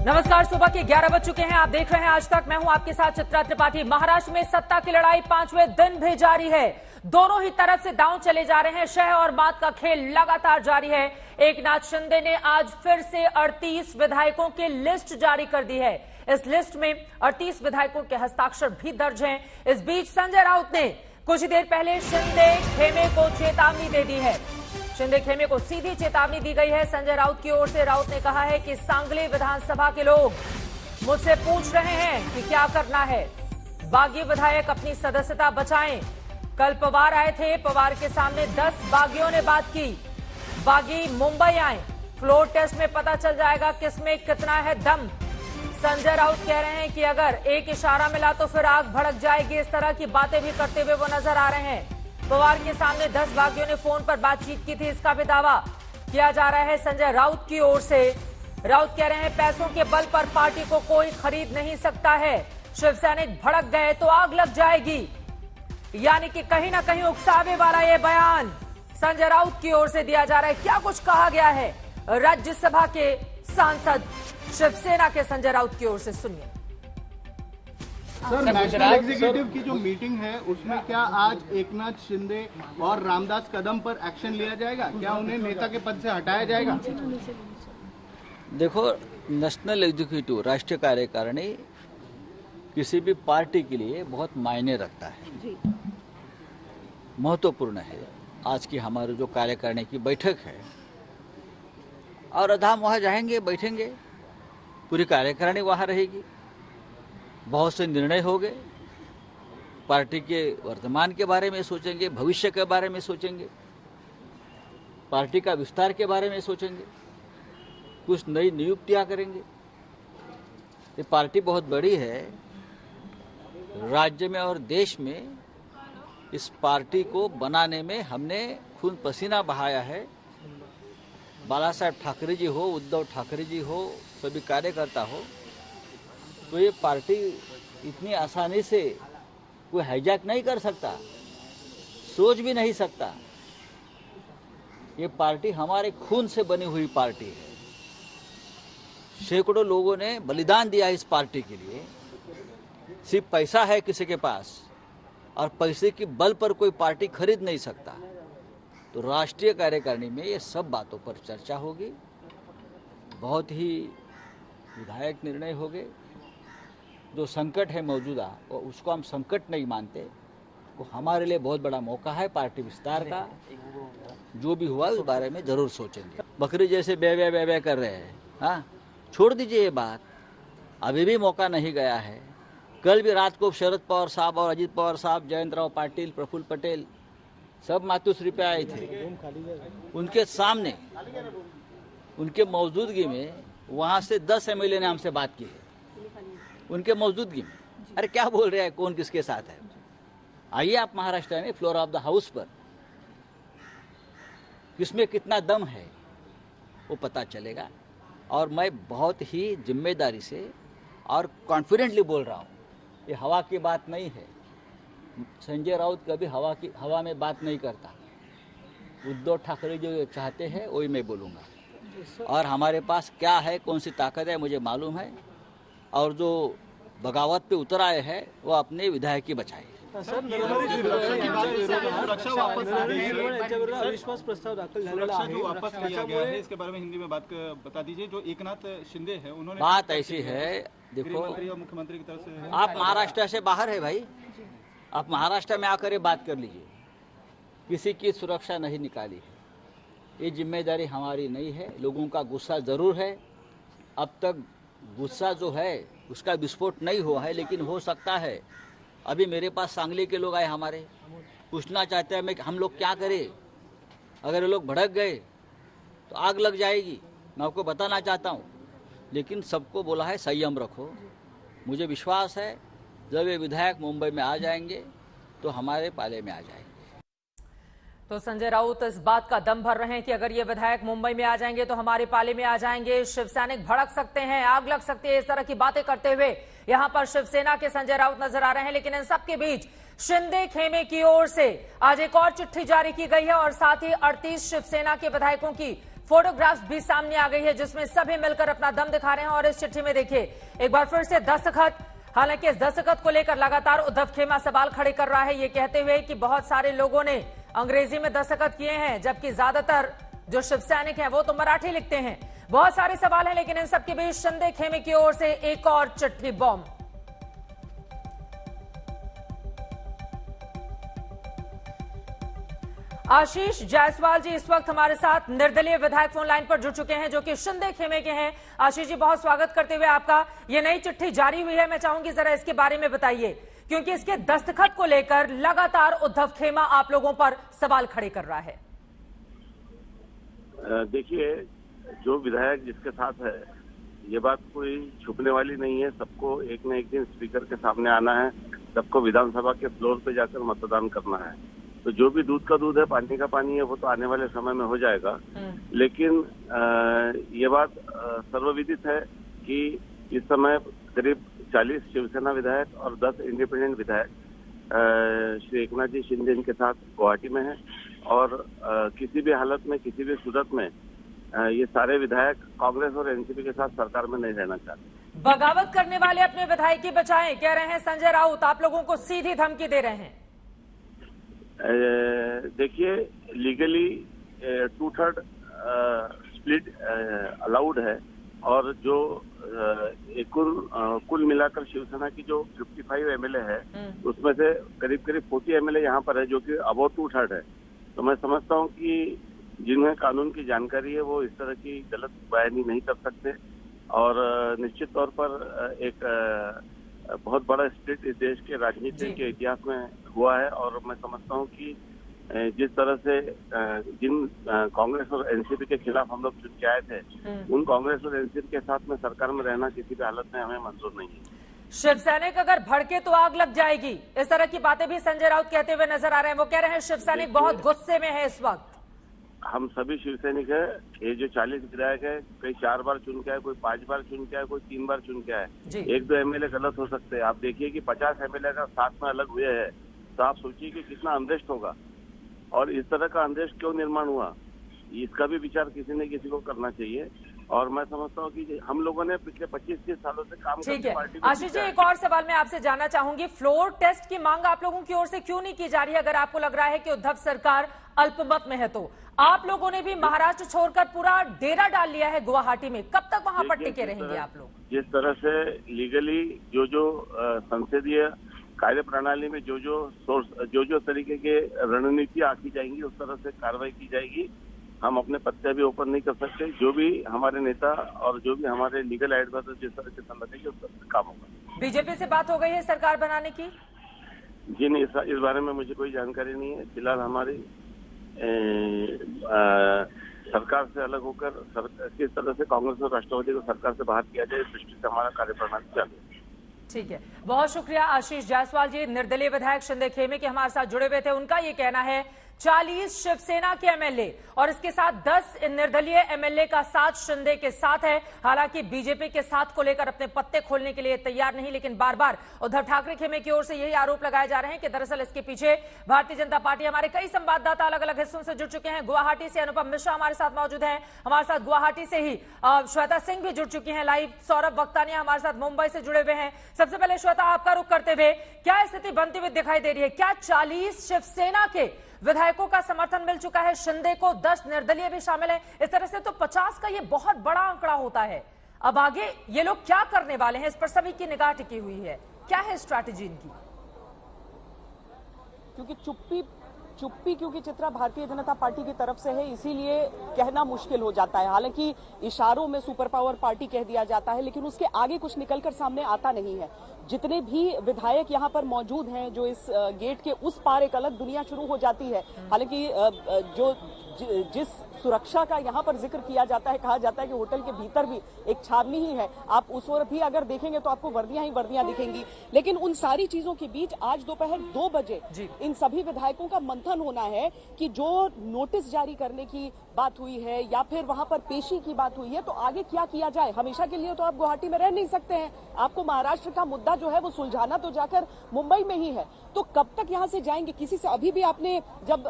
नमस्कार, सुबह के 11 बज चुके हैं। आप देख रहे हैं आज तक। मैं हूं आपके साथ चित्रा त्रिपाठी। महाराष्ट्र में सत्ता की लड़ाई 5वें दिन भी जारी है। दोनों ही तरफ से दांव चले जा रहे हैं। शह और मात का खेल लगातार जारी है। एकनाथ शिंदे ने आज फिर से 38 विधायकों की लिस्ट जारी कर दी है। इस लिस्ट में 38 विधायकों के हस्ताक्षर भी दर्ज हैं। इस बीच संजय राउत ने कुछ ही देर पहले शिंदे खेमे को चेतावनी दे दी है। शिंदे खेमे को सीधी चेतावनी दी गई है संजय राउत की ओर से। राउत ने कहा है कि सांगली विधानसभा के लोग मुझसे पूछ रहे हैं कि क्या करना है। बागी विधायक अपनी सदस्यता बचाएं। कल पवार आए थे। पवार के सामने 10 बागियों ने बात की। बागी मुंबई आए। फ्लोर टेस्ट में पता चल जाएगा किसमें कितना है दम। संजय राउत कह रहे हैं कि अगर एक इशारा मिला तो फिर आग भड़क जाएगी। इस तरह की बातें भी करते हुए वो नजर आ रहे हैं। पवार के सामने 10 बागियों ने फोन पर बातचीत की थी, इसका भी दावा किया जा रहा है संजय राउत की ओर से। राउत कह रहे हैं पैसों के बल पर पार्टी को कोई खरीद नहीं सकता है। शिवसैनिक भड़क गए तो आग लग जाएगी। यानी कि कहीं ना कहीं उकसावे वाला ये बयान संजय राउत की ओर से दिया जा रहा है। क्या कुछ कहा गया है राज्यसभा के सांसद शिवसेना के संजय राउत की ओर से, सुनिए। सर, नेशनल एग्जीक्यूटिव की जो मीटिंग है उसमें क्या आज एकनाथ शिंदे और रामदास कदम पर एक्शन लिया जाएगा? क्या उन्हें नेता के पद से हटाया जाएगा? देखो, नेशनल एग्जीक्यूटिव राष्ट्रीय कार्यकारिणी किसी भी पार्टी के लिए बहुत मायने रखता है, महत्वपूर्ण है। आज की हमारी जो कार्यकारिणी की बैठक है और हम वहाँ जाएंगे, बैठेंगे, पूरी कार्यकारिणी वहाँ रहेगी। बहुत से निर्णय हो गए। पार्टी के वर्तमान के बारे में सोचेंगे, भविष्य के बारे में सोचेंगे, पार्टी का विस्तार के बारे में सोचेंगे, कुछ नई नियुक्तियां करेंगे। ये पार्टी बहुत बड़ी है राज्य में और देश में। इस पार्टी को बनाने में हमने खून पसीना बहाया है। बाला साहेब ठाकरे जी हो, उद्धव ठाकरे जी हो, सभी कार्यकर्ता हो, तो ये पार्टी इतनी आसानी से कोई हाईजैक नहीं कर सकता, सोच भी नहीं सकता। ये पार्टी हमारे खून से बनी हुई पार्टी है। सैकड़ों लोगों ने बलिदान दिया इस पार्टी के लिए। सिर्फ पैसा है किसी के पास और पैसे की बल पर कोई पार्टी खरीद नहीं सकता। तो राष्ट्रीय कार्यकारिणी में ये सब बातों पर चर्चा होगी। बहुत ही विधायक निर्णय होंगे। जो संकट है मौजूदा, और उसको हम संकट नहीं मानते, वो हमारे लिए बहुत बड़ा मौका है पार्टी विस्तार का। जो भी हुआ उस बारे में जरूर सोचेंगे। बकरी जैसे बे कर रहे हैं, हाँ, छोड़ दीजिए ये बात। अभी भी मौका नहीं गया है। कल भी रात को शरद पवार साहब और अजित पवार साहब, जयंत राव पाटिल, प्रफुल्ल पटेल सब मातोश्री पे आए थे। उनके सामने, उनके मौजूदगी में वहाँ से 10 MLA ने हमसे बात की है, उनके मौजूदगी में। अरे क्या बोल रहे हैं, कौन किसके साथ है? आइए आप महाराष्ट्र में फ्लोर ऑफ द हाउस पर, किसमें कितना दम है वो पता चलेगा। और मैं बहुत ही जिम्मेदारी से और कॉन्फिडेंटली बोल रहा हूँ, ये हवा की बात नहीं है। संजय राउत कभी हवा में बात नहीं करता। उद्धव ठाकरे जो चाहते हैं वही मैं बोलूँगा। और हमारे पास क्या है, कौन सी ताकत है, मुझे मालूम है। और जो बगावत पे उतर आए हैं वो अपने विधायक की बचाए। अविश्वास प्रस्ताव दाखल झालेला आहे, वापस लिया गया है, इसके बारे में हिंदी में बात बता दीजिए। जो एकनाथ शिंदे है उन्होंने, बात ऐसी है, देखो, मुख्यमंत्री की तरफ से आप महाराष्ट्र से बाहर है भाई, आप महाराष्ट्र में आकर ये बात कर लीजिए। किसी की सुरक्षा नहीं निकाली है, ये जिम्मेदारी हमारी नहीं है। लोगों का गुस्सा जरूर है। अब तक गुस्सा जो है उसका विस्फोट नहीं हुआ है, लेकिन हो सकता है। अभी मेरे पास सांगली के लोग आए, हमारे पूछना चाहते हैं हम लोग क्या करें। अगर ये लोग भड़क गए तो आग लग जाएगी। मैं आपको बताना चाहता हूँ, लेकिन सबको बोला है संयम रखो। मुझे विश्वास है जब ये विधायक मुंबई में आ जाएंगे तो हमारे पाले में आ जाएंगे। तो संजय राउत इस बात का दम भर रहे हैं कि अगर ये विधायक मुंबई में आ जाएंगे तो हमारे पाले में आ जाएंगे। शिवसैनिक भड़क सकते हैं, आग लग सकती है। इस तरह की बातें करते हुए यहां पर शिवसेना के संजय राउत नजर आ रहे हैं। लेकिन इन सबके बीच शिंदे खेमे की ओर से आज एक और चिट्ठी जारी की गई है और साथ ही 38 शिवसेना के विधायकों की फोटोग्राफ्स भी सामने आ गई है जिसमें सभी मिलकर अपना दम दिखा रहे हैं। और इस चिट्ठी में देखिए एक बार फिर से दस्तखत, हालांकि इस दस्तखत को लेकर लगातार उद्धव खेमा सवाल खड़े कर रहा है, ये कहते हुए कि बहुत सारे लोगों ने अंग्रेजी में दस्तखत किए हैं जबकि ज्यादातर जो शिव सैनिक हैं वो तो मराठी लिखते हैं। बहुत सारे सवाल हैं, लेकिन इन सबके बीच शिंदे खेमे की ओर से एक और चिट्ठी बॉम्ब। आशीष जायसवाल जी इस वक्त हमारे साथ निर्दलीय विधायक फोन लाइन पर जुड़ चुके हैं जो कि शिंदे खेमे के हैं। आशीष जी, बहुत स्वागत करते हुए आपका। ये नई चिट्ठी जारी हुई है, मैं चाहूंगी जरा इसके बारे में बताइए, क्योंकि इसके दस्तखत को लेकर लगातार उद्धव खेमा आप लोगों पर सवाल खड़े कर रहा है। देखिए, जो विधायक जिसके साथ है, ये बात कोई छुपने वाली नहीं है। सबको एक न एक दिन स्पीकर के सामने आना है, सबको विधानसभा के फ्लोर पे जाकर मतदान करना है। तो जो भी दूध का दूध है, पानी का पानी है, वो तो आने वाले समय में हो जाएगा। लेकिन ये बात सर्वविदित है कि इस समय करीब 40 शिवसेना विधायक और 10 इंडिपेंडेंट विधायक श्री एकनाथ जी शिंदे इनके साथ गुवाहाटी में हैं और किसी भी हालत में, किसी भी सूरत में ये सारे विधायक कांग्रेस और एनसीपी के साथ सरकार में नहीं रहना चाहते। बगावत करने वाले अपने विधायक की बचाएं, कह रहे हैं संजय राउत, आप लोगों को सीधी धमकी दे रहे हैं। देखिए, लीगली 2/3 स्प्लिट अलाउड है और जो कुल मिलाकर शिवसेना की जो 55 एमएलए है उसमें से करीब 40 एमएलए यहाँ पर है, जो कि अबाउट 2/3 है। तो मैं समझता हूँ कि जिन्हें कानून की जानकारी है वो इस तरह की गलत बयानी नहीं कर सकते और निश्चित तौर पर एक बहुत बड़ा स्प्लिट इस देश के राजनीति के इतिहास में हुआ है। और मैं समझता हूँ कि जिस तरह से जिन कांग्रेस और एनसीपी के खिलाफ हम लोग चुन के आए थे, उन कांग्रेस और एनसीपी के साथ में सरकार में रहना किसी भी हालत में हमें मंजूर नहीं है। शिवसैनिक अगर भड़के तो आग लग जाएगी, इस तरह की बातें भी संजय राउत कहते हुए नजर आ रहे हैं। वो कह रहे हैं शिवसैनिक बहुत गुस्से में है इस वक्त। हम सभी शिवसैनिक है। ये जो 40 विधायक है, कोई 4 बार चुन के आए, कोई 5 बार चुन के आए, कोई 3 बार चुन के आए। 1-2 एमएलए गलत हो सकते हैं। आप देखिए कि 50 एमएलए का साथ में अलग हुए हैं, तो आप सोचिए कि कितना अनरेस्ट होगा और इस तरह का अनरेस्ट क्यों निर्माण हुआ, इसका भी विचार किसी न किसी को करना चाहिए। और मैं समझता हूँ कि हम लोगों ने पिछले 25-30 सालों से काम करके पार्टी को। आशीष जी, एक और सवाल मैं आपसे जानना चाहूंगी, फ्लोर टेस्ट की मांग आप लोगों की ओर से क्यों नहीं की जा रही है? अगर आपको लग रहा है कि उद्धव सरकार अल्पमत में है, तो आप लोगों ने भी महाराष्ट्र छोड़कर पूरा डेरा डाल लिया है गुवाहाटी में, कब तक वहां पर टिके रहेंगे आप लोग? जिस तरह से लीगली जो संसदीय कार्य प्रणाली में जो तरीके के रणनीति आकी जाएंगी, उस तरह से कार्रवाई की जाएगी। हम अपने पत्ते भी ओपन नहीं कर सकते। जो भी हमारे नेता और जो भी हमारे लीगल एडवाइजर जिस तरह से समझेंगे उस तरह से काम होगा। बीजेपी से बात हो गई है सरकार बनाने की? जी नहीं, इस बारे में मुझे कोई जानकारी नहीं है। फिलहाल हमारी सरकार से अलग होकर किस तरह से कांग्रेस और राष्ट्रवादी को सरकार से बाहर किया जाए, इस दृष्टि से हमारा कार्यप्रणाली चालू है। ठीक है, बहुत शुक्रिया आशीष जायसवाल जी, निर्दलीय विधायक शिंदे खेमे के हमारे साथ जुड़े हुए थे। उनका ये कहना है 40 शिवसेना के एमएलए और इसके साथ 10 निर्दलीय एमएलए का साथ शिंदे के साथ है। हालांकि बीजेपी के साथ को लेकर अपने पत्ते खोलने के लिए तैयार नहीं, लेकिन बार बार उद्धव ठाकरे खेमे की ओर से यही आरोप लगाए जा रहे हैं कि दरअसल इसके पीछे भारतीय जनता पार्टी। हमारे कई संवाददाता अलग अलग हिस्सों से जुड़ चुके हैं। गुवाहाटी से अनुपम मिश्रा हमारे साथ मौजूद हैं, हमारे साथ गुवाहाटी से ही श्वेता सिंह भी जुड़ चुकी हैं लाइव, सौरभ वक्तानिया हमारे साथ मुंबई से जुड़े हुए हैं। सबसे पहले श्वेता, आपका रुख करते हुए क्या स्थिति बनती हुई दिखाई दे रही है? क्या 40 शिवसेना के विधायकों का समर्थन मिल चुका है शिंदे को, 10 निर्दलीय भी शामिल है, इस तरह से तो 50 का ये बहुत बड़ा आंकड़ा होता है। अब आगे ये लोग क्या करने वाले हैं, इस पर सभी की निगाह टिकी हुई है। क्या है स्ट्रैटेजी इनकी? क्योंकि चुप्पी क्योंकि चित्रा भारतीय जनता पार्टी की तरफ से है, इसीलिए कहना मुश्किल हो जाता है। हालांकि इशारों में सुपर पावर पार्टी कह दिया जाता है, लेकिन उसके आगे कुछ निकलकर सामने आता नहीं है। जितने भी विधायक यहाँ पर मौजूद हैं, जो इस गेट के उस पार एक अलग दुनिया शुरू हो जाती है। हालांकि जिस सुरक्षा का यहाँ पर जिक्र किया जाता है, कहा जाता है कि होटल के भीतर भी एक छावनी ही है। आप उस ओर भी अगर देखेंगे तो आपको वर्दियां ही वर्दियां दिखेंगी। लेकिन उन सारी चीजों के बीच आज दोपहर 2 बजे इन सभी विधायकों का मंथन होना है कि जो नोटिस जारी करने की बात हुई है या फिर वहां पर पेशी की बात हुई है, तो आगे क्या किया जाए। हमेशा के लिए तो आप गुवाहाटी में रह नहीं सकते हैं, आपको महाराष्ट्र का मुद्दा जो है वो सुलझाना तो जाकर मुंबई में ही है। तो कब तक यहाँ से जाएंगे? किसी से अभी भी आपने जब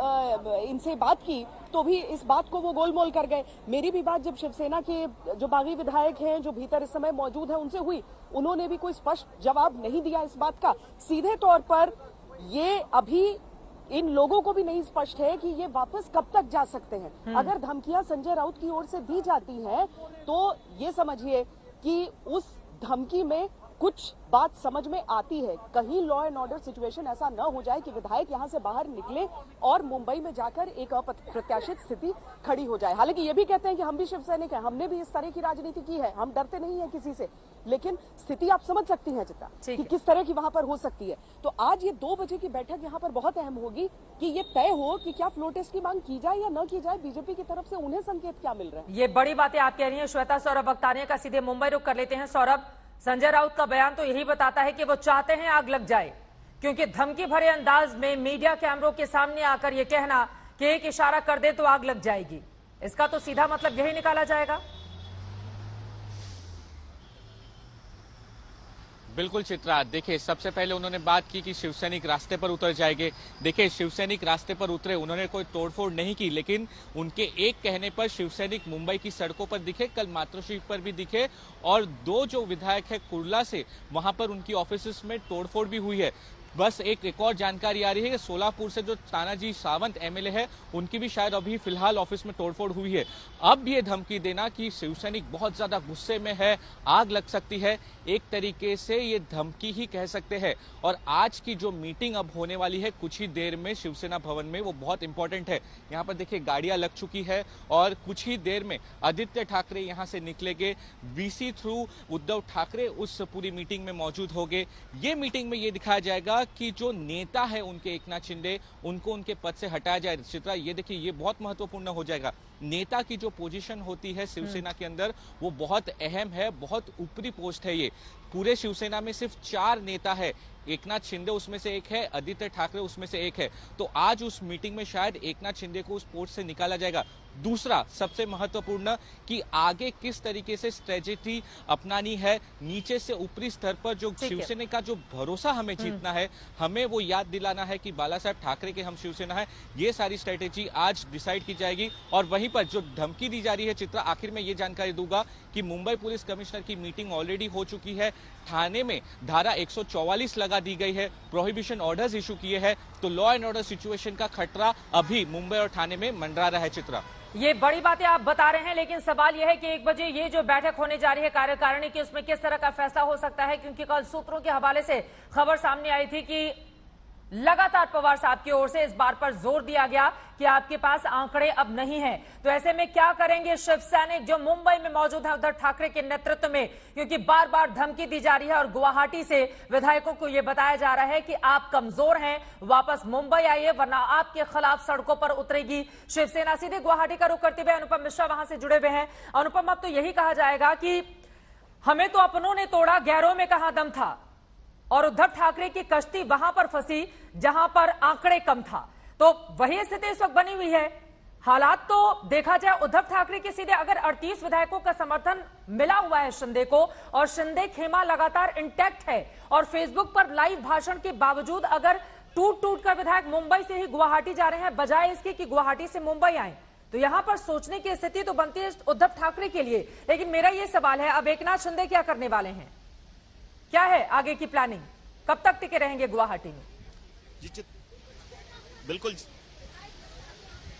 इनसे बात की तो भी इस बात को को वो गोलमोल कर गए। मेरी भी बात जब शिवसेना के जो बागी विधायक हैं जो भीतर इस समय मौजूद हैं उनसे हुई, उन्होंने भी कोई स्पष्ट जवाब नहीं दिया इस बात का। सीधे तौर पर ये अभी इन लोगों को भी नहीं स्पष्ट है कि ये वापस कब तक जा सकते हैं। अगर धमकियां संजय राउत की ओर से दी जाती हैं तो ये समझिए कि उस धमकी में कुछ बात समझ में आती है। कहीं लॉ एंड ऑर्डर सिचुएशन ऐसा न हो जाए कि विधायक यहां से बाहर निकले और मुंबई में जाकर एक अप्रत्याशित स्थिति खड़ी हो जाए। हालांकि ये भी कहते हैं कि हम भी शिवसैनिक हैं, हमने भी इस तरह की राजनीति की है, हम डरते नहीं है किसी से, लेकिन स्थिति आप समझ सकती हैं चित्रा कि किस तरह की वहां पर हो सकती है। तो आज ये 2 बजे की बैठक यहाँ पर बहुत अहम होगी कि ये तय हो कि क्या फ्लोर टेस्ट की मांग की जाए या न की जाए। बीजेपी की तरफ से उन्हें संकेत क्या मिल रहे हैं? ये बड़ी बातें आप कह रही हैं श्वेता। सौरभ अख्तारिया का सीधे मुंबई रुख कर लेते हैं। सौरभ, संजय राउत का बयान तो यही बताता है कि वो चाहते हैं आग लग जाए, क्योंकि धमकी भरे अंदाज में मीडिया कैमरों के सामने आकर ये कहना कि एक इशारा कर दे तो आग लग जाएगी, इसका तो सीधा मतलब यही निकाला जाएगा। बिल्कुल चित्रा, देखिए सबसे पहले उन्होंने बात की कि शिवसैनिक रास्ते पर उतर जाएंगे। देखिए शिवसैनिक रास्ते पर उतरे, उन्होंने कोई तोड़फोड़ नहीं की, लेकिन उनके एक कहने पर शिवसैनिक मुंबई की सड़कों पर दिखे, कल मातोश्री पर भी दिखे, और 2 जो विधायक है कुर्ला से, वहां पर उनकी ऑफिस में तोड़फोड़ भी हुई है। बस एक और जानकारी आ रही है कि सोलापुर से जो तानाजी सावंत एमएलए है, उनकी भी शायद अभी फिलहाल ऑफिस में तोड़फोड़ हुई है। अब ये धमकी देना कि शिवसैनिक बहुत ज्यादा गुस्से में है, आग लग सकती है, एक तरीके से ये धमकी ही कह सकते हैं। और आज की जो मीटिंग अब होने वाली है कुछ ही देर में शिवसेना भवन में, वो बहुत इंपॉर्टेंट है। यहाँ पर देखिए गाड़ियां लग चुकी है और कुछ ही देर में आदित्य ठाकरे यहाँ से निकलेंगे, वीसी थ्रू उद्धव ठाकरे उस पूरी मीटिंग में मौजूद होंगे। ये मीटिंग में ये दिखाया जाएगा कि जो नेता है उनके एकनाथ शिंदे, उनको उनके पद से हटाया जाए। चित्रा, ये देखिए ये बहुत महत्वपूर्ण हो जाएगा। नेता की जो पोजीशन होती है शिवसेना के अंदर, वो बहुत अहम है, बहुत ऊपरी पोस्ट है। ये पूरे शिवसेना में सिर्फ 4 नेता है, एकनाथ शिंदे उसमें से एक है, आदित्य ठाकरे उसमें से एक है। तो आज उस मीटिंग में शायद एकनाथ शिंदे को उस पोस्ट से निकाला जाएगा। दूसरा सबसे महत्वपूर्ण कि आगे किस तरीके से स्ट्रेटेजी अपनानी है, नीचे से ऊपरी स्तर पर जो शिवसेना का जो भरोसा हमें जीतना है, हमें वो याद दिलाना है कि बाला साहब ठाकरे के हम शिवसेना है। ये सारी स्ट्रेटेजी आज डिसाइड की जाएगी। और वहीं पर जो धमकी दी जा रही है चित्रा, आखिर में ये जानकारी दूंगा कि मुंबई पुलिस कमिश्नर की मीटिंग ऑलरेडी हो चुकी है। थाने में धारा 144 लगा दी गई है, प्रोहिबिशन ऑर्डर्स इशू किए हैं। तो लॉ एंड ऑर्डर सिचुएशन का खतरा अभी मुंबई और थाने में मंडरा रहा है। चित्रा, ये बड़ी बातें आप बता रहे हैं, लेकिन सवाल यह है कि 1 बजे ये जो बैठक होने जा रही है कार्यकारिणी की, उसमें किस तरह का फैसला हो सकता है, क्योंकि कल सूत्रों के हवाले से खबर सामने आई थी कि लगातार पवार साहब की ओर से इस बार पर जोर दिया गया कि आपके पास आंकड़े अब नहीं हैं। तो ऐसे में क्या करेंगे शिव सैनिक जो मुंबई में मौजूद है उद्धव ठाकरे के नेतृत्व में, क्योंकि बार बार धमकी दी जा रही है और गुवाहाटी से विधायकों को यह बताया जा रहा है कि आप कमजोर हैं, वापस मुंबई आइए वरना आपके खिलाफ सड़कों पर उतरेगी शिवसेना। सीधे गुवाहाटी का रुख करते हुए अनुपम मिश्रा वहां से जुड़े हुए हैं। अनुपम, अब तो यही कहा जाएगा कि हमें तो अपनों ने तोड़ा, गैरों में कहां दम था, और उद्धव ठाकरे की कश्ती वहां पर फंसी जहां पर आंकड़े कम था। तो वही स्थिति इस वक्त बनी हुई है। हालात तो देखा जाए उद्धव ठाकरे के सीधे अगर 38 विधायकों का समर्थन मिला हुआ है शिंदे को, और शिंदे खेमा लगातार इंटैक्ट है, और फेसबुक पर लाइव भाषण के बावजूद अगर टूट टूट कर विधायक मुंबई से ही गुवाहाटी जा रहे हैं बजाय इसके कि गुवाहाटी से मुंबई आए, तो यहां पर सोचने की स्थिति तो बनती है उद्धव ठाकरे के लिए। लेकिन मेरा यह सवाल है, अब एकनाथ शिंदे क्या करने वाले हैं, क्या है आगे की प्लानिंग, कब तक टिके रहेंगे गुवाहाटी में? जी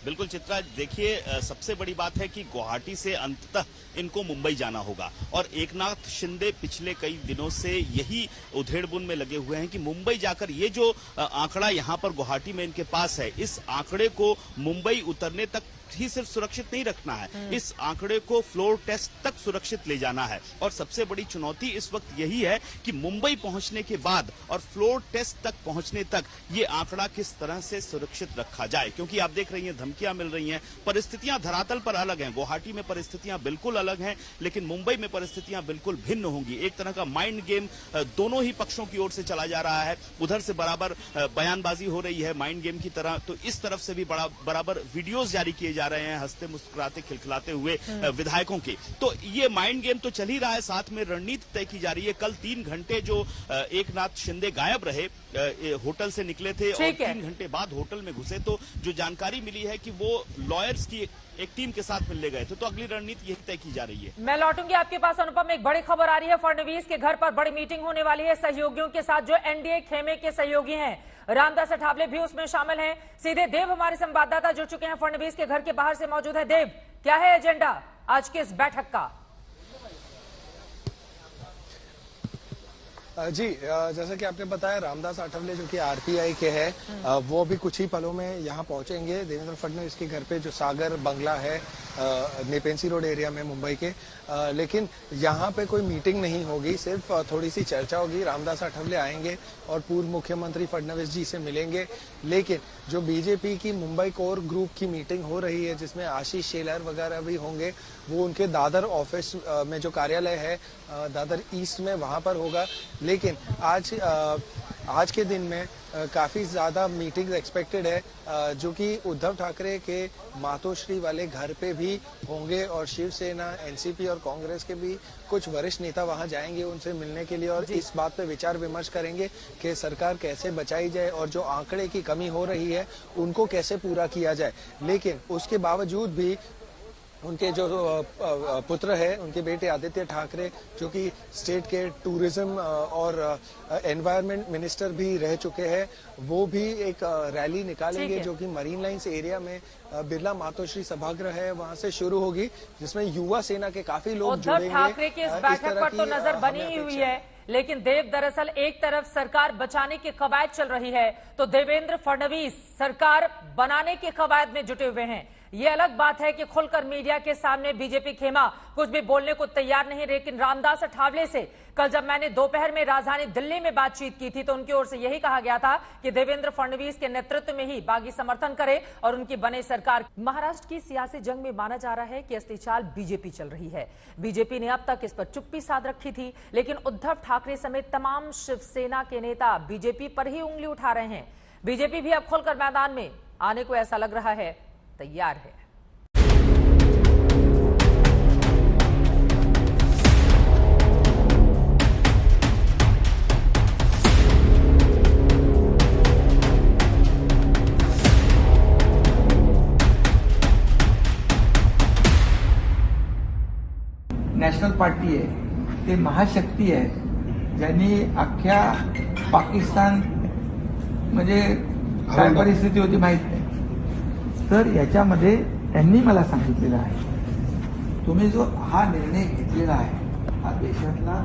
बिल्कुल चित्रा, देखिए सबसे बड़ी बात है कि गुवाहाटी से अंततः इनको मुंबई जाना होगा, और एकनाथ शिंदे पिछले कई दिनों से यही उधेड़बुन में लगे हुए हैं कि मुंबई जाकर ये जो आंकड़ा यहां पर गुवाहाटी में इनके पास है, इस आंकड़े को मुंबई उतरने तक ही सिर्फ सुरक्षित नहीं रखना है, इस आंकड़े को फ्लोर टेस्ट तक सुरक्षित ले जाना है। और सबसे बड़ी चुनौती इस वक्त यही है कि मुंबई पहुंचने के बाद और फ्लोर टेस्ट तक पहुंचने तक ये आंकड़ा किस तरह से सुरक्षित रखा जाए, क्योंकि आप देख रही हैं धमकियां मिल रही हैं, परिस्थितियां धरातल पर अलग हैं। गुवाहाटी में परिस्थितियां बिल्कुल अलग हैं, लेकिन मुंबई में परिस्थितियां बिल्कुल भिन्न होंगी। एक तरह का माइंड गेम दोनों ही पक्षों की ओर से चला जा रहा है। उधर से बराबर बयानबाजी हो रही है माइंड गेम की तरह, तो इस तरफ से भी बराबर वीडियोज जारी किए जा रहे हैं हंसते मुस्कुराते खिलखिलाते हुए विधायकों के। तो ये माइंड गेम तो चल ही रहा है, साथ में रणनीति तय की जा रही है। कल 3 घंटे जो एकनाथ शिंदे गायब रहे, होटल से निकले थे और 3 घंटे बाद होटल में घुसे, तो जो जानकारी मिली है कि वो लॉयर्स की एक टीम के साथ मिलने गए थे। तो अगली रणनीति यही तय की जा रही है। मैं लौटूंगी आपके पास अनुपम। एक बड़ी खबर आ रही है, फडणवीस के घर पर बड़ी मीटिंग होने वाली है सहयोगियों के साथ, जो एनडीए खेमे के सहयोगी हैं। रामदास अठावले भी उसमें शामिल हैं। सीधे देव हमारे संवाददाता जुड़ चुके हैं, फडणवीस के घर के बाहर से मौजूद है। देव, क्या है एजेंडा आज के इस बैठक का? जी, जैसा कि आपने बताया, रामदास आठवले जो कि आरपीआई के हैं, वो भी कुछ ही पलों में यहाँ पहुंचेंगे देवेंद्र फडणवीस के घर पे, जो सागर बंगला है नेपेंसी रोड एरिया में मुंबई के। लेकिन यहाँ पे कोई मीटिंग नहीं होगी, सिर्फ थोड़ी सी चर्चा होगी। रामदास आठवले आएंगे और पूर्व मुख्यमंत्री फडणवीस जी से मिलेंगे। लेकिन जो बीजेपी की मुंबई कोर ग्रुप की मीटिंग हो रही है, जिसमें आशीष शेलार वगैरह भी होंगे, वो उनके दादर ऑफिस में जो कार्यालय है दादर ईस्ट में, वहां पर होगा। लेकिन आज के दिन में काफी ज्यादा मीटिंग एक्सपेक्टेड है, जो कि उद्धव ठाकरे के मातोश्री वाले घर पे भी होंगे, और शिवसेना, एनसीपी और कांग्रेस के भी कुछ वरिष्ठ नेता वहां जाएंगे उनसे मिलने के लिए, और इस बात पे विचार विमर्श करेंगे कि सरकार कैसे बचाई जाए और जो आंकड़े की कमी हो रही है उनको कैसे पूरा किया जाए। लेकिन उसके बावजूद भी उनके जो पुत्र है, उनके बेटे आदित्य ठाकरे, जो कि स्टेट के टूरिज्म और एनवायरनमेंट मिनिस्टर भी रह चुके हैं, वो भी एक रैली निकालेंगे, जो कि मरीन लाइन्स एरिया में बिरला मातोश्री सभागृह है, वहां से शुरू होगी, जिसमें युवा सेना के काफी लोग जुड़ेंगे। उद्धव ठाकरे की इस बैठक पर तो नजर बनी हुई है, लेकिन देव, दरअसल एक तरफ सरकार बचाने की कवायद चल रही है, तो देवेंद्र फडणवीस सरकार बनाने की कवायद में जुटे हुए हैं। ये अलग बात है कि खुलकर मीडिया के सामने बीजेपी खेमा कुछ भी बोलने को तैयार नहीं। लेकिन रामदास अठावले से कल जब मैंने दोपहर में राजधानी दिल्ली में बातचीत की थी, तो उनकी ओर से यही कहा गया था कि देवेंद्र फडणवीस के नेतृत्व में ही बागी समर्थन करे और उनकी बने सरकार। महाराष्ट्र की सियासी जंग में माना जा रहा है कि असली चाल बीजेपी चल रही है। बीजेपी ने अब तक इस पर चुप्पी साध रखी थी, लेकिन उद्धव ठाकरे समेत तमाम शिवसेना के नेता बीजेपी पर ही उंगली उठा रहे हैं। बीजेपी भी अब खुलकर मैदान में आने को, ऐसा लग रहा है, तैयार है। नॅशनल पार्टी आहे, ते महाशक्ती आहे, ज्यांनी अख्ख्या पाकिस्तान म्हणजे काय परिस्थिती होती माहित नाही। तर याच्यामध्ये त्यांनी मला सांगितलेलं आहे, तुम्ही जो हा निर्णय घेतलेला आहे, हा देशातला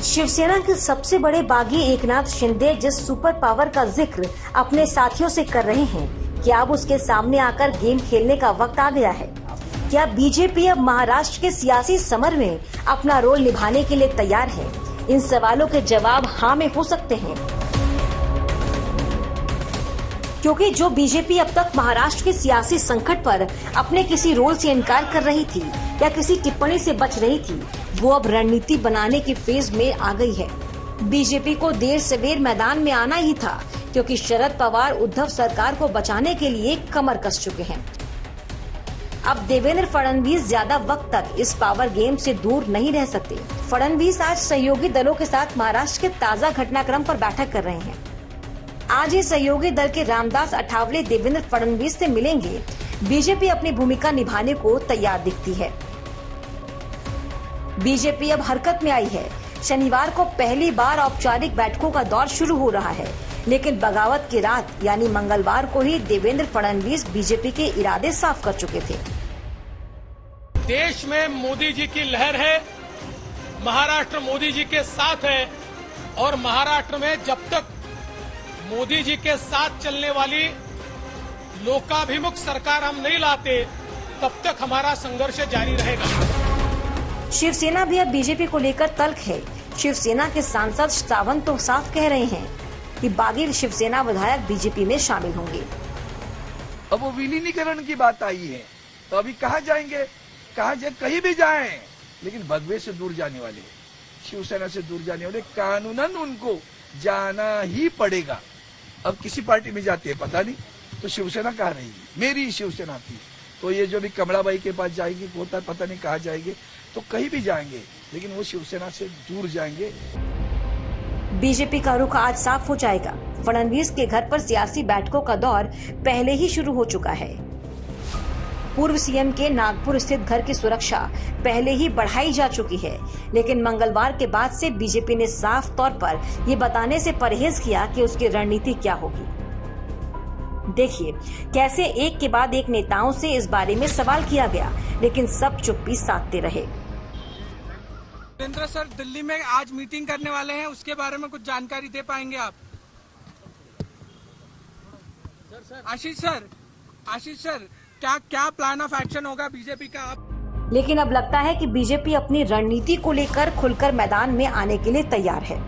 शिवसेना के सबसे बड़े बागी एकनाथ शिंदे जिस सुपर पावर का जिक्र अपने साथियों से कर रहे हैं, क्या अब उसके सामने आकर गेम खेलने का वक्त आ गया है? क्या बीजेपी अब महाराष्ट्र के सियासी समर में अपना रोल निभाने के लिए तैयार है? इन सवालों के जवाब हाँ में हो सकते हैं, क्योंकि जो बीजेपी अब तक महाराष्ट्र के सियासी संकट पर अपने किसी रोल से इनकार कर रही थी या किसी टिप्पणी से बच रही थी, वो अब रणनीति बनाने की फेज में आ गई है। बीजेपी को देर सवेर मैदान में आना ही था, क्योंकि शरद पवार उद्धव सरकार को बचाने के लिए कमर कस चुके हैं। अब देवेंद्र फडणवीस ज्यादा वक्त तक इस पावर गेम से दूर नहीं रह सकते। फडणवीस आज सहयोगी दलों के साथ महाराष्ट्र के ताजा घटनाक्रम पर बैठक कर रहे हैं। आज ये सहयोगी दल के रामदास अठावले देवेंद्र फडणवीस से मिलेंगे। बीजेपी अपनी भूमिका निभाने को तैयार दिखती है। बीजेपी अब हरकत में आई है। शनिवार को पहली बार औपचारिक बैठकों का दौर शुरू हो रहा है, लेकिन बगावत की रात यानी मंगलवार को ही देवेंद्र फडणवीस बीजेपी के इरादे साफ कर चुके थे। देश में मोदी जी की लहर है, महाराष्ट्र मोदी जी के साथ है, और महाराष्ट्र में जब तक मोदी जी के साथ चलने वाली लोकाभिमुख सरकार हम नहीं लाते, तब तक हमारा संघर्ष जारी रहेगा। शिवसेना भी अब बीजेपी को लेकर तल्ख है। शिवसेना के सांसद सावंत तो साफ कह रहे हैं कि बागी शिवसेना विधायक बीजेपी में शामिल होंगे। अब वो विलीनीकरण की बात आई है, तो अभी कहाँ जाएंगे? कहीं भी जाएं, लेकिन भगवे से दूर जाने वाले, शिवसेना से दूर जाने वाले कानूनन उनको जाना ही पड़ेगा। अब किसी पार्टी में जाते हैं पता नहीं, तो शिवसेना कहाँ रहेगी? मेरी शिवसेना थी, तो ये जो भी कमलाबाई के पास जाएगी, होता पता नहीं कहाँ जाएंगे, तो कहीं भी जाएंगे, लेकिन वो शिवसेना से दूर जाएंगे। बीजेपी का रुख आज साफ हो जाएगा। फडणवीस के घर पर सियासी बैठकों का दौर पहले ही शुरू हो चुका है। पूर्व सीएम के नागपुर स्थित घर की सुरक्षा पहले ही बढ़ाई जा चुकी है, लेकिन मंगलवार के बाद से बीजेपी ने साफ तौर पर ये बताने से परहेज किया कि उसकी रणनीति क्या होगी। देखिए कैसे एक के बाद एक नेताओं से इस बारे में सवाल किया गया, लेकिन सब चुप्पी साधते रहे। नरेंद्र सर दिल्ली में आज मीटिंग करने वाले हैं, उसके बारे में कुछ जानकारी दे पाएंगे आप? आशीष सर क्या प्लान ऑफ एक्शन होगा बीजेपी का आप? लेकिन अब लगता है कि बीजेपी अपनी रणनीति को लेकर खुलकर मैदान में आने के लिए तैयार है।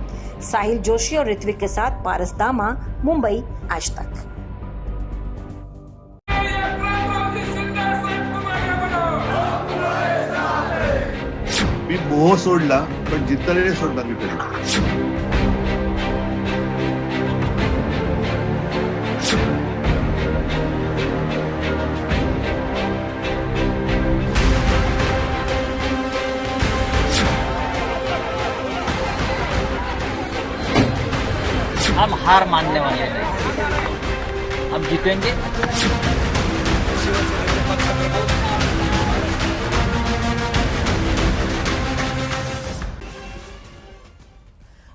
साहिल जोशी और ऋत्विक के साथ पारस दामा, मुंबई, आज तक। मी मोह सोडला पण जिंकले नाही सोडणार मी कधी। हम हार मानने वाले नहीं, हम जीतेंगे।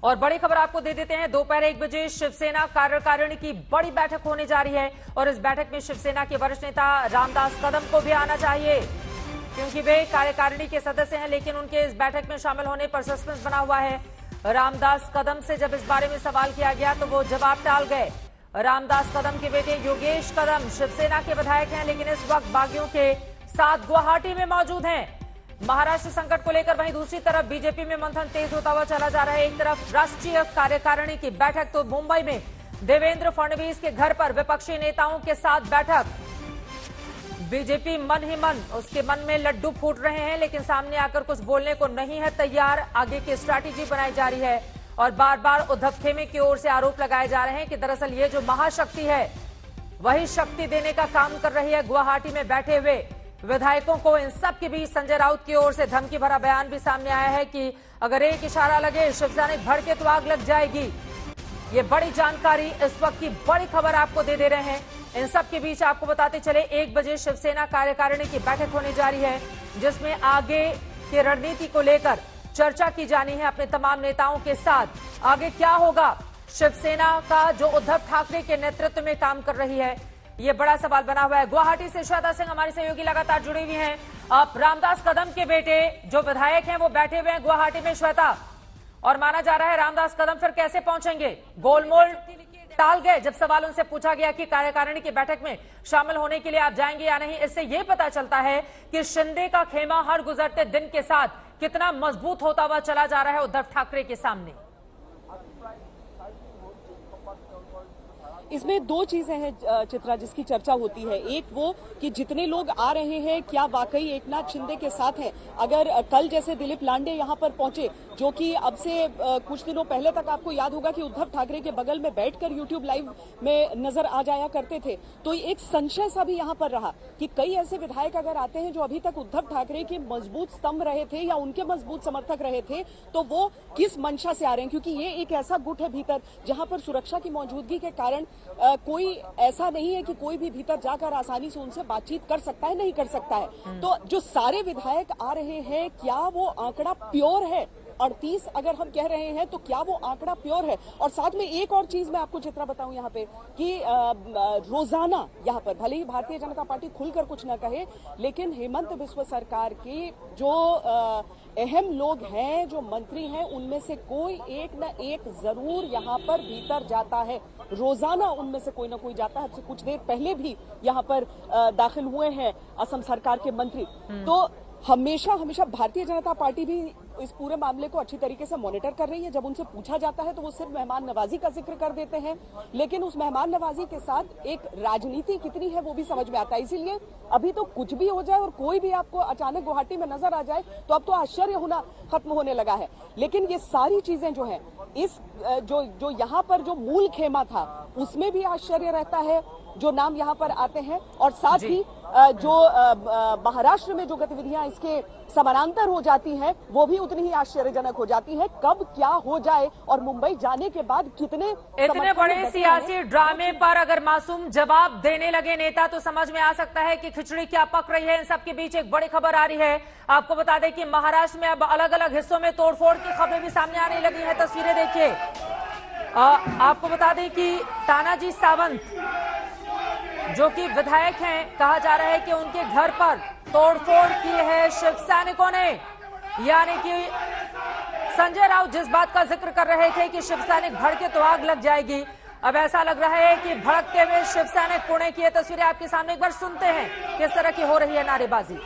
और बड़ी खबर आपको दे देते हैं। दोपहर 1 बजे शिवसेना कार्यकारिणी की बड़ी बैठक होने जा रही है और इस बैठक में शिवसेना के वरिष्ठ नेता रामदास कदम को भी आना चाहिए, क्योंकि वे कार्यकारिणी के सदस्य हैं, लेकिन उनके इस बैठक में शामिल होने पर सस्पेंस बना हुआ है। रामदास कदम से जब इस बारे में सवाल किया गया तो वो जवाब टाल गए। रामदास कदम के बेटे योगेश कदम शिवसेना के विधायक हैं, लेकिन इस वक्त बागियों के साथ गुवाहाटी में मौजूद हैं। महाराष्ट्र संकट को लेकर वहीं दूसरी तरफ बीजेपी में मंथन तेज होता हुआ चला जा रहा है। एक तरफ राष्ट्रीय कार्यकारिणी की बैठक तो मुंबई में देवेंद्र फडणवीस के घर पर विपक्षी नेताओं के साथ बैठक। बीजेपी मन ही मन उसके मन में लड्डू फूट रहे हैं, लेकिन सामने आकर कुछ बोलने को नहीं है तैयार। आगे की स्ट्रैटेजी बनाई जा रही है और बार बार उद्धव खेमे की ओर से आरोप लगाए जा रहे हैं कि दरअसल ये जो महाशक्ति है वही शक्ति देने का काम कर रही है। गुवाहाटी में बैठे हुए विधायकों को इन सब के बीच संजय राउत की ओर से धमकी भरा बयान भी सामने आया है कि अगर एक इशारा लगे शिवसैनिक भड़के तो आग लग जाएगी। ये बड़ी जानकारी इस वक्त की बड़ी खबर आपको दे रहे हैं। इन सब के बीच आपको बताते चले 1 बजे शिवसेना कार्यकारिणी की बैठक होने जा रही है, जिसमें आगे की रणनीति को लेकर चर्चा की जानी है अपने तमाम नेताओं के साथ। आगे क्या होगा शिवसेना का जो उद्धव ठाकरे के नेतृत्व में काम कर रही है, ये बड़ा सवाल बना हुआ है। गुवाहाटी से श्वेता सिंह हमारी सहयोगी लगातार जुड़ी हुई हैं। अब रामदास कदम के बेटे जो विधायक हैं वो बैठे हुए हैं गुवाहाटी में श्वेता, और माना जा रहा है रामदास कदम फिर कैसे पहुंचेंगे? गोलमोल टाल गए जब सवाल उनसे पूछा गया कि कार्यकारिणी की बैठक में शामिल होने के लिए आप जाएंगे या नहीं। इससे यह पता चलता है कि शिंदे का खेमा हर गुजरते दिन के साथ कितना मजबूत होता हुआ चला जा रहा है उद्धव ठाकरे के सामने। इसमें दो चीजें हैं चित्रा जिसकी चर्चा होती है। एक वो कि जितने लोग आ रहे हैं क्या वाकई एकनाथ शिंदे के साथ हैं। अगर कल जैसे दिलीप लांडे यहां पर पहुंचे, जो कि अब से कुछ दिनों पहले तक आपको याद होगा कि उद्धव ठाकरे के बगल में बैठकर यूट्यूब लाइव में नजर आ जाया करते थे, तो एक संशय सा भी यहां पर रहा कि कई ऐसे विधायक अगर आते हैं जो अभी तक उद्धव ठाकरे के मजबूत स्तंभ रहे थे या उनके मजबूत समर्थक रहे थे, तो वो किस मंशा से आ रहे हैं, क्योंकि ये एक ऐसा गुट है भीतर जहां पर सुरक्षा की मौजूदगी के कारण कोई ऐसा नहीं है कि कोई भी भीतर जाकर आसानी से उनसे बातचीत कर सकता है, नहीं कर सकता है। तो जो सारे विधायक आ रहे हैं, क्या वो आंकड़ा प्योर है? 38 अगर हम कह रहे हैं तो क्या वो आंकड़ा प्योर है? और साथ में एक और चीज मैं आपको चित्रा बताऊं यहाँ पे कि रोजाना यहाँ पर भले ही भारतीय जनता पार्टी खुलकर कुछ न कहे, लेकिन हेमंत बिस्व सरकार के जो अहम लोग हैं, जो मंत्री हैं, उनमें से कोई एक न एक जरूर यहाँ पर भीतर जाता है। रोजाना उनमें से कोई ना कोई जाता है। अब से कुछ देर पहले भी यहाँ पर दाखिल हुए हैं असम सरकार के मंत्री। तो हमेशा हमेशा भारतीय जनता पार्टी भी इस पूरे मामले को अच्छी तरीके से मॉनिटर कर रही है। जब उनसे पूछा जाता है तो वो सिर्फ मेहमान नवाजी का जिक्र कर देते हैं, लेकिन उस मेहमान नवाजी के साथ एक राजनीति कितनी है वो भी समझ में आता है। इसीलिए अभी तो कुछ भी हो जाए और कोई भी आपको अचानक गुवाहाटी में नजर आ जाए तो अब तो आश्चर्य होना खत्म होने लगा है। लेकिन ये सारी चीजें जो है, इस जो यहाँ पर जो मूल खेमा था उसमें भी आश्चर्य रहता है जो नाम यहाँ पर आते हैं, और साथ ही जो महाराष्ट्र में जो गतिविधियां इसके समानांतर हो जाती हैं वो भी उतनी ही आश्चर्यजनक हो जाती है। कब क्या हो जाए और मुंबई जाने के बाद कितने इतने बड़े सियासी ड्रामे पर अगर मासूम जवाब देने लगे नेता तो समझ में आ सकता है कि खिचड़ी क्या पक रही है। इन सबके बीच एक बड़ी खबर आ रही है। आपको बता दें कि महाराष्ट्र में अब अलग अलग हिस्सों में तोड़फोड़ की खबरें भी सामने आने लगी है। तस्वीरें देखिए। आपको बता दें कि तानाजी सावंत जो कि विधायक हैं, कहा जा रहा है कि उनके घर पर तोड़फोड़ की है शिव सैनिकों ने। यानी कि संजय राउत जिस बात का जिक्र कर रहे थे कि शिव सैनिक भड़के तो आग लग जाएगी, अब ऐसा लग रहा है कि भड़कते हुए शिव सैनिक पुणे की ये तस्वीरें आपके सामने एक बार सुनते हैं किस तरह की हो रही है नारेबाजी।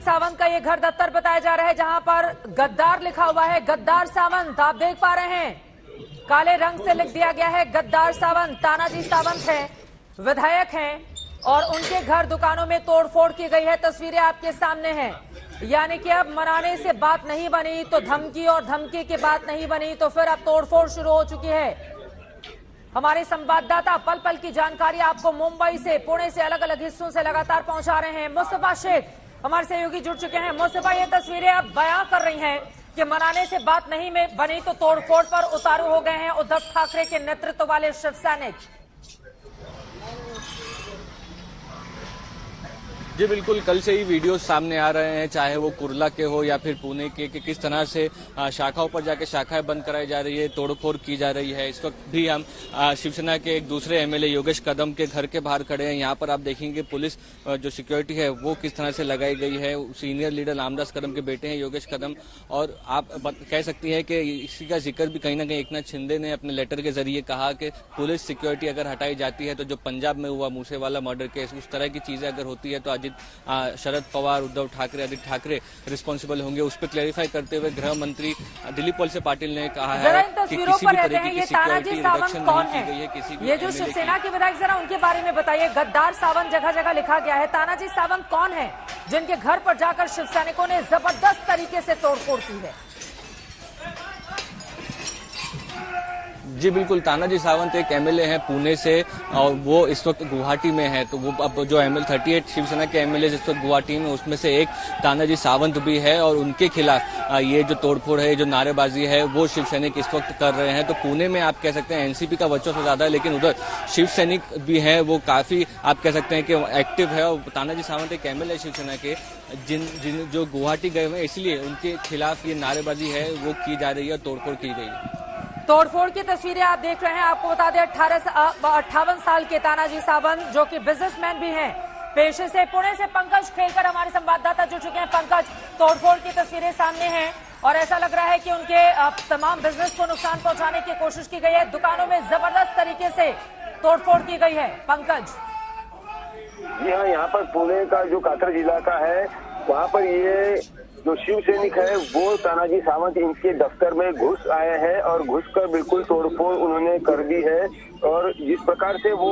सावंत का ये घर दफ्तर बताया जा रहा है जहां पर गद्दार लिखा हुआ है। गद्दार सावंत आप देख पा रहे हैं, काले रंग से लिख दिया गया है गद्दार सावंत। तानाजी सावंत हैं, विधायक हैं और उनके घर दुकानों में तोड़फोड़ की गई है। तस्वीरें आपके सामने हैं। यानी कि अब मनाने से बात नहीं बनी तो धमकी और धमकी की बात नहीं बनी तो फिर अब तोड़फोड़ शुरू हो चुकी है। हमारे संवाददाता पल पल की जानकारी आपको मुंबई से, पुणे से, अलग अलग हिस्सों से लगातार पहुंचा रहे हैं। मुस्तफा शेख हमारे सहयोगी जुड़ चुके हैं। मुस्तफा, ये तस्वीरें अब बयां कर रही हैं कि मनाने से बात नहीं में बनी तो तोड़फोड़ पर उतारू हो गए हैं उद्धव ठाकरे के नेतृत्व वाले शिव सैनिक। जी बिल्कुल, कल से ही वीडियो सामने आ रहे हैं, चाहे वो कुर्ला के हो या फिर पुणे के, कि किस तरह से शाखाओं पर जाके शाखाएं बंद कराई जा रही है, तोड़फोड़ की जा रही है। इस वक्त भी हम शिवसेना के एक दूसरे एमएलए योगेश कदम के घर के बाहर खड़े हैं। यहाँ पर आप देखेंगे पुलिस जो सिक्योरिटी है वो किस तरह से लगाई गई है। सीनियर लीडर रामदास कदम के बेटे हैं योगेश कदम, और आप कह सकती हैं कि इसी का जिक्र भी कहीं ना कहीं एकनाथ शिंदे ने अपने लेटर के जरिए कहा कि पुलिस सिक्योरिटी अगर हटाई जाती है तो जो पंजाब में हुआ मूसेवाला मर्डर केस, उस तरह की चीजें अगर होती है तो शरद पवार, उद्धव ठाकरे, आदित्य ठाकरे रिस्पॉन्सिबल होंगे। उस पर क्लैरिफाई करते हुए गृह मंत्री दिलीप वलसे पाटिल ने कहा है कि किसी भी तरीके की सिक्योरिटी रिडक्शन नहीं की गई है किसी भी। ये जो शिवसेना के विधायक, जरा उनके बारे में बताइए। गद्दार सावंत जगह जगह लिखा गया है, तानाजी सावंत कौन है जिनके घर पर जाकर शिव सैनिकों ने जबरदस्त तरीके से तोड़फोड़ की है? जी बिल्कुल, तानाजी सावंत एक एमएलए हैं पुणे से और वो इस वक्त गुवाहाटी में है। तो वो अब जो एमएलए 38 शिवसेना के एमएलए इस वक्त गुवाहाटी में, उसमें से एक तानाजी सावंत भी है और उनके खिलाफ ये जो तोड़फोड़ है, जो नारेबाजी है, वो शिव सैनिक इस वक्त कर रहे हैं। तो पुणे में आप कह सकते हैं एनसीपी का वर्चस्व ज्यादा है, लेकिन उधर शिव सैनिक भी है, वो काफी आप कह सकते हैं कि एक्टिव है। और तानाजी सावंत एक एमएलए शिवसेना के जिन जो गुवाहाटी गए हुए हैं, इसलिए उनके खिलाफ ये नारेबाजी है वो की जा रही है, तोड़फोड़ की गई है। तोड़फोड़ की तस्वीरें आप देख रहे हैं। आपको बता दें 58 साल के तानाजी सावंत जो कि बिजनेसमैन भी हैं पेशे से। पुणे से पंकज खेलकर हमारे संवाददाता जुड़ चुके हैं। पंकज, तोड़फोड़ की तस्वीरें सामने हैं और ऐसा लग रहा है कि उनके तमाम बिजनेस को नुकसान पहुंचाने की कोशिश की गई है। दुकानों में जबरदस्त तरीके से तोड़फोड़ की गई है। पंकज, जी हाँ, यहाँ पर पुणे का जो कातर जिला का है, वहाँ पर ये जो शिव सैनिक है वो तानाजी सावंत इनके दफ्तर में घुस आए हैं और घुसकर बिल्कुल तोड़फोड़ उन्होंने कर दी है। और जिस प्रकार से वो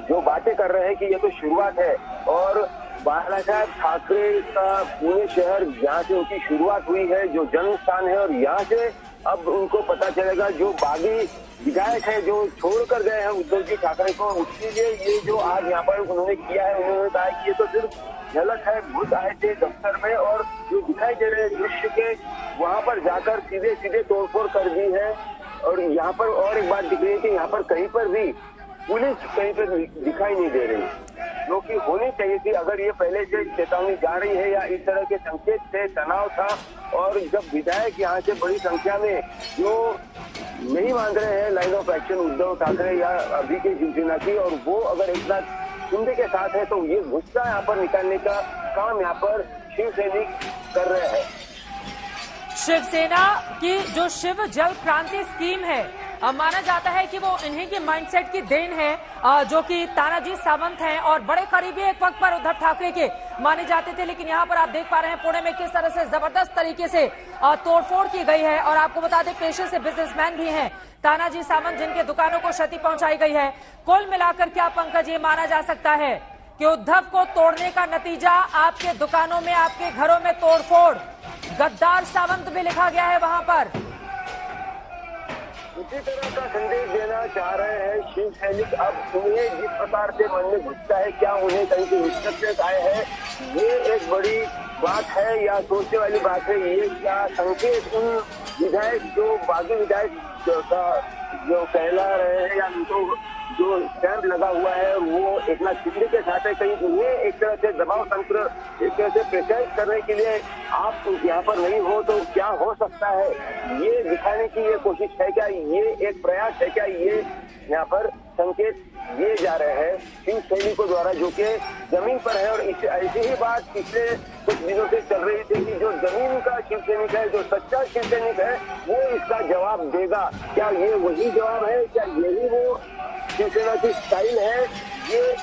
जो बातें कर रहे हैं कि ये तो शुरुआत है, और बालासाहेब ठाकरे का पुणे शहर जहाँ से उनकी शुरुआत हुई है, जो जन्म स्थान है, और यहाँ से अब उनको पता चलेगा जो बागी विधायक है जो छोड़कर गए हैं उद्धव जी ठाकरे को, उसके लिए ये जो आज यहाँ पर उन्होंने किया है, उन्होंने कहा कि ये तो सिर्फ झलक है। घुस आए थे दफ्तर में और जो दिखाई दे रहे दृश्य के वहाँ पर जाकर सीधे सीधे तोड़फोड़ कर दी है। और यहाँ पर और एक बात दिख रही है कि यहाँ पर कहीं पर भी पुलिस कहीं पर दिखाई नहीं दे रही, जो कि होनी चाहिए थी। अगर ये पहले से चेतावनी जा रही है या इस तरह के संकेत थे, तनाव था, और जब विधायक यहाँ से बड़ी संख्या में जो नहीं मान रहे हैं line of action Uddhav Thackeray या अभी के शिवसेना की, और वो अगर एकनाथ शिंदे के साथ है, तो ये गुस्सा यहाँ पर निकालने का काम यहाँ पर शिव सैनिक कर रहे हैं। शिवसेना की जो शिव जल क्रांति स्कीम है, माना जाता है कि वो इन्हीं की माइंडसेट की देन है, जो कि तानाजी सावंत हैं और बड़े करीबी एक वक्त पर उद्धव ठाकरे के माने जाते थे। लेकिन यहाँ पर आप देख पा रहे हैं पुणे में किस तरह से जबरदस्त तरीके से तोड़फोड़ की गई है। और आपको बता दें पेशे से बिजनेसमैन भी हैं तानाजी सावंत, जिनके दुकानों को क्षति पहुंचाई गई है। कुल मिलाकर क्या पंकज ये माना जा सकता है कि उद्धव को तोड़ने का नतीजा आपके दुकानों में, आपके घरों में तोड़फोड़। गद्दार सावंत भी लिखा गया है वहां पर। इसी तरह का संदेश देना चाह रहे हैं शिव सैनिक। अब उन्हें जिस प्रकार से मन में घुसता है, क्या उन्हें कहीं से हिस्से आए हैं, ये एक बड़ी बात है या सोचने वाली बात है। ये क्या संकेत उन विधायक जो बागी विधायक का जो कहला रहे हैं या उनको जो स्टैंप लगा हुआ है वो एकनाथ शिंदे के साथ है, कहीं उन्हें एक तरह से दबाव तंत्र, एक तरह से प्रेशराइज करने के लिए आप यहाँ पर नहीं हो तो क्या हो सकता है, ये दिखाने की ये कोशिश है क्या, ये एक प्रयास है क्या, ये यहाँ पर संकेत दिए जा रहे हैं शिव सैनिकों द्वारा जो कि जमीन पर है। और ऐसी ही बात पिछले कुछ दिनों से चल रही थी कि जो जमीन का शिव सैनिक है, जो सच्चा शिव सैनिक है, वो इसका जवाब देगा। क्या ये वही जवाब है, क्या यही वो शिवसेना की स्टाइल है, ये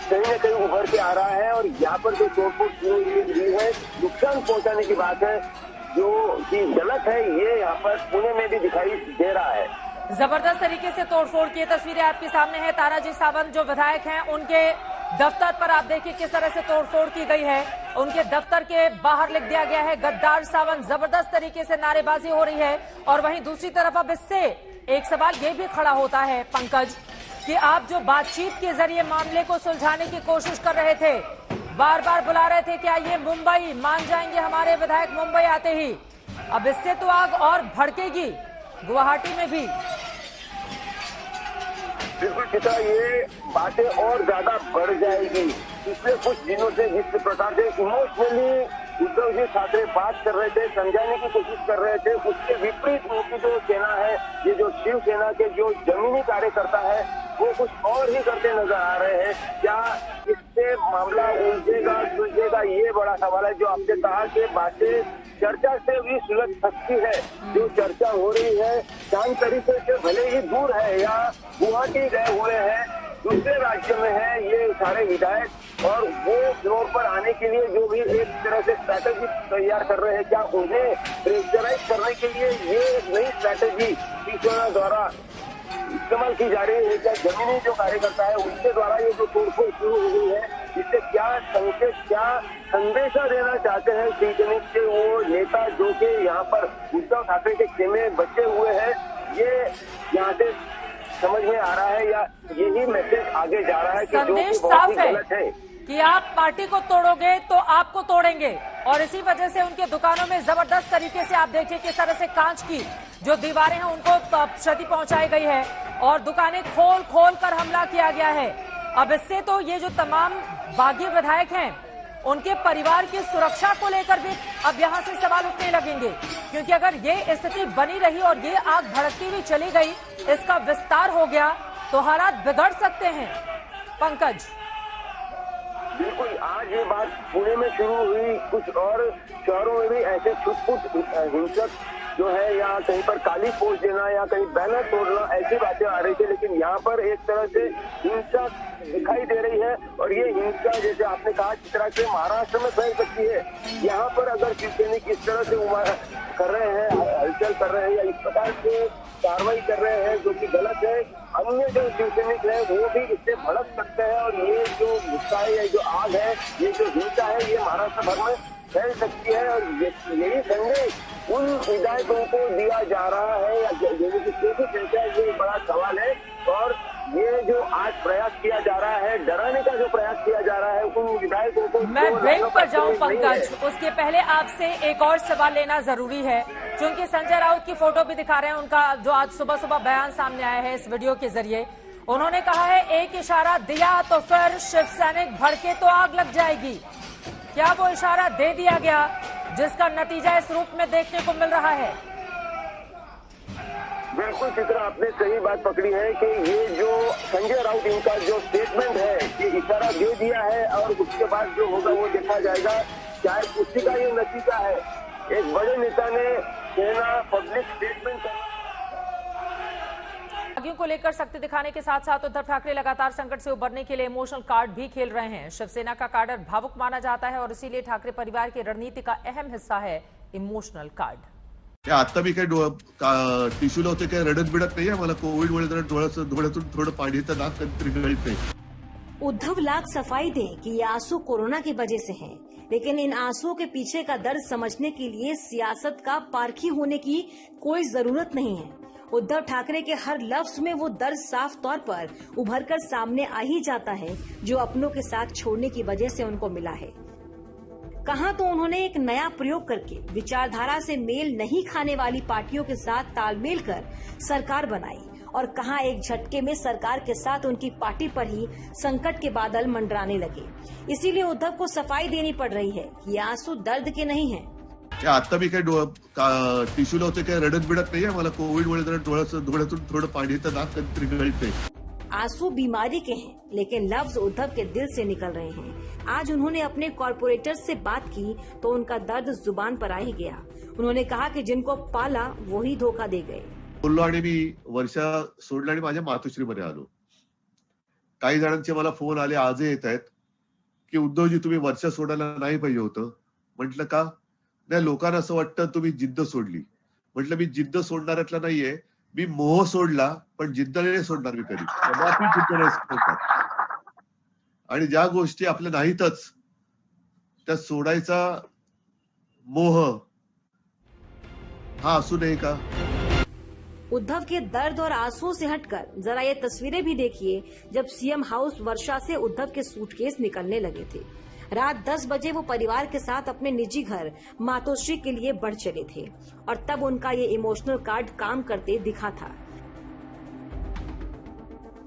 कहीं न कहीं उभर के आ रहा है। और यहाँ पर जो तोड़फोड़ शुरू हुई है, नुकसान पहुंचाने की बात है जो कि गलत है, ये यहाँ पर पुणे में भी दिखाई दे रहा है। जबरदस्त तरीके से तोड़फोड़ की तस्वीरें आपके सामने है। ताराजी सावंत जो विधायक हैं, उनके दफ्तर पर आप देखिए किस तरह से तोड़फोड़ की गई है। उनके दफ्तर के बाहर लिख दिया गया है गद्दार सावंत। जबरदस्त तरीके से नारेबाजी हो रही है। और वहीं दूसरी तरफ अब इससे एक सवाल ये भी खड़ा होता है पंकज कि आप जो बातचीत के जरिए मामले को सुलझाने की कोशिश कर रहे थे, बार बार बुला रहे थे, क्या ये मुंबई मान जाएंगे हमारे विधायक मुंबई आते ही? अब इससे तो आग और भड़केगी गुवाहाटी में भी। बिल्कुल चित्रा, ये बातें और ज्यादा बढ़ जाएगी। पिछले कुछ दिनों से जिस प्रकार से इमोशनली उद्धव जी ठाकरे बात कर रहे थे, समझाने की कोशिश कर रहे थे, उसके विपरीत उनकी जो सेना है, ये जो शिवसेना के जो जमीनी कार्यकर्ता है, वो कुछ और ही करते नजर आ रहे हैं। क्या इससे मामला उलझेगा सुलझेगा, ये बड़ा सवाल है। जो आपने कहा कि बातें चर्चा से भी सुलझ सकती है, जो चर्चा हो रही है शांत तरीके से, भले ही दूर है या गुवाहाटी गए हुए हैं, दूसरे राज्य में है ये सारे विधायक, और वो फ्लोर पर आने के लिए जो भी एक तरह से स्ट्रैटेजी तैयार कर रहे हैं, क्या उन्हें प्रेशराइज करने के लिए ये एक नई स्ट्रैटेजी शिवसेना द्वारा इस्तेमाल की जा रही है? क्या जमीनी जो कार्यकर्ता है उनके द्वारा ये जो तोड़फोड़ शुरू हो गई है, इससे क्या संकेत, क्या संदेशा देना चाहते हैं शिवसेना के वो नेता जो कि यहाँ पर उद्धव ठाकरे के खेमे बचे हुए हैं? ये यहाँ से समझ में आ रहा है या यही मैसेज आगे जा रहा है कि संदेश जो साफ गलत है कि आप पार्टी को तोड़ोगे तो आपको तोड़ेंगे। और इसी वजह से उनके दुकानों में जबरदस्त तरीके से आप देखिए किस तरह से कांच की जो दीवारें हैं उनको क्षति पहुंचाई गई है और दुकानें खोल खोल कर हमला किया गया है। अब इससे तो ये जो तमाम बागी विधायक हैं उनके परिवार की सुरक्षा को लेकर भी अब यहां से सवाल उठने लगेंगे, क्योंकि अगर ये स्थिति बनी रही और ये आग भड़कती हुई चली गई, इसका विस्तार हो गया तो हालात बिगड़ सकते हैं। पंकज, बिल्कुल, आज ये बात पुणे में शुरू हुई, कुछ और शहरों में भी ऐसे छुटपुट हिंसक जो है या कहीं पर काली पोस्ट देना या कहीं बैनर तोड़ना, ऐसी बातें आ रही थी। लेकिन यहाँ पर एक तरह से हिंसा दिखाई दे रही है और ये हिंसा जैसे आपने कहा चित्रा से महाराष्ट्र में फैल सकती है। यहाँ पर अगर शिवसैनिक इस तरह से कर रहे हैं, हलचल कर रहे हैं या इस प्रकार से कार्रवाई कर रहे हैं जो कि गलत है, अन्य जो शिवसैनिक है वो भी इससे भड़क सकते हैं और ये जो गुस्सा है, ये जो आग है, ये जो हिंसा है, ये महाराष्ट्र भर में फैल सकती है। और यही संदेश उन विधायकों को दिया जा रहा है या जैसे कि कैसे कहते हैं, ये बड़ा सवाल है। और ये जो आज प्रयास किया जा रहा है, डराने का जो प्रयास किया जा रहा है उन विधायकों को, मैं ब्रेक पर जाऊं पंकज, उसके पहले आपसे एक और सवाल लेना जरूरी है, क्योंकि संजय राउत की फोटो भी दिखा रहे हैं, उनका जो आज सुबह सुबह बयान सामने आया है इस वीडियो के जरिए। उन्होंने कहा है एक इशारा दिया तो फिर शिव सैनिक भड़के तो आग लग जाएगी। क्या वो इशारा दे दिया गया जिसका नतीजा इस रूप में देखने को मिल रहा है? बिल्कुल चित्रा, आपने सही बात पकड़ी है कि ये जो संजय राउत इनका जो स्टेटमेंट है कि इशारा दे दिया है और उसके बाद जो होगा वो देखा जाएगा, शायद उसी का ये नतीजा है। एक बड़े नेता ने सेना पब्लिक स्टेटमेंट बागियों को लेकर सख्ती दिखाने के साथ साथ उद्धव ठाकरे लगातार संकट से उबरने के लिए इमोशनल कार्ड भी खेल रहे हैं। शिवसेना का कार्डर भावुक माना जाता है और इसीलिए ठाकरे परिवार की रणनीति का अहम हिस्सा है इमोशनल कार्ड। आता मी काही टिश्यूला होते काही रडत बिडत नाही, मला कोविडमुळे जरा डोळ्यातून थोडं पाणी येतं, नाक कधीतरी गळते. उद्धव लाख सफाई दें कि ये आंसू कोरोना की वजह से हैं, लेकिन इन आंसुओं के पीछे का दर्द समझने के लिए सियासत का पारखी होने की कोई जरूरत नहीं है। उद्धव ठाकरे के हर लफ्ज में वो दर्द साफ तौर पर उभरकर सामने आ ही जाता है, जो अपनों के साथ छोड़ने की वजह से उनको मिला है। कहां तो उन्होंने एक नया प्रयोग करके विचारधारा से मेल नहीं खाने वाली पार्टियों के साथ तालमेल कर सरकार बनाई, और कहां एक झटके में सरकार के साथ उनकी पार्टी पर ही संकट के बादल मंडराने लगे। इसीलिए उद्धव को सफाई देनी पड़ रही है कि ये आंसू दर्द के नहीं हैं। आता मी काही टिश्यू लावते, काय रडत बिडत नाहीये मला। कोविडमुळे जरा डोळ्यातून थोडं पाणी येतं, नाक कधीतरी गळते। आंसू बीमारी के हैं, लेकिन लफ्ज उद्धव के दिल से निकल रहे हैं। आज उन्होंने अपने कॉर्पोरेटर्स से बात की तो उनका दर्द जुबान पर आ ही गया। उन्होंने कहा कि जिनको पाला वही धोखा दे गए। बोललो आणि मी वर्षा सोडला आणि माझ्या मातोश्रीमध्ये आलो। काही जणांचे मला फोन आले, आजही येत आहेत की उद्धवजी तुम्ही वर्षा सोडायला नाही पाहिजे होतं। म्हटलं का? नाही, लोकांना असं वाटतं तुम्ही जिद्द सोडली। म्हटलं मी जिद्द सोडणाऱ्यातला नाहीये, मी मोह सोडला, पण जिद्द नाही सोडणार मी कधी, कदापि जिद्द नाही सोडणार। आणि ज्या गोष्टी आपल्या नाहीतच त्या सोडायचा मोह हा असू नये का? उद्धव के दर्द और आंसुओं से हटकर जरा ये तस्वीरें भी देखिए, जब सीएम हाउस वर्षा से उद्धव के सूटकेस निकलने लगे थे। रात 10 बजे वो परिवार के साथ अपने निजी घर मातोश्री के लिए बढ़ चले थे, और तब उनका ये इमोशनल कार्ड काम करते दिखा था।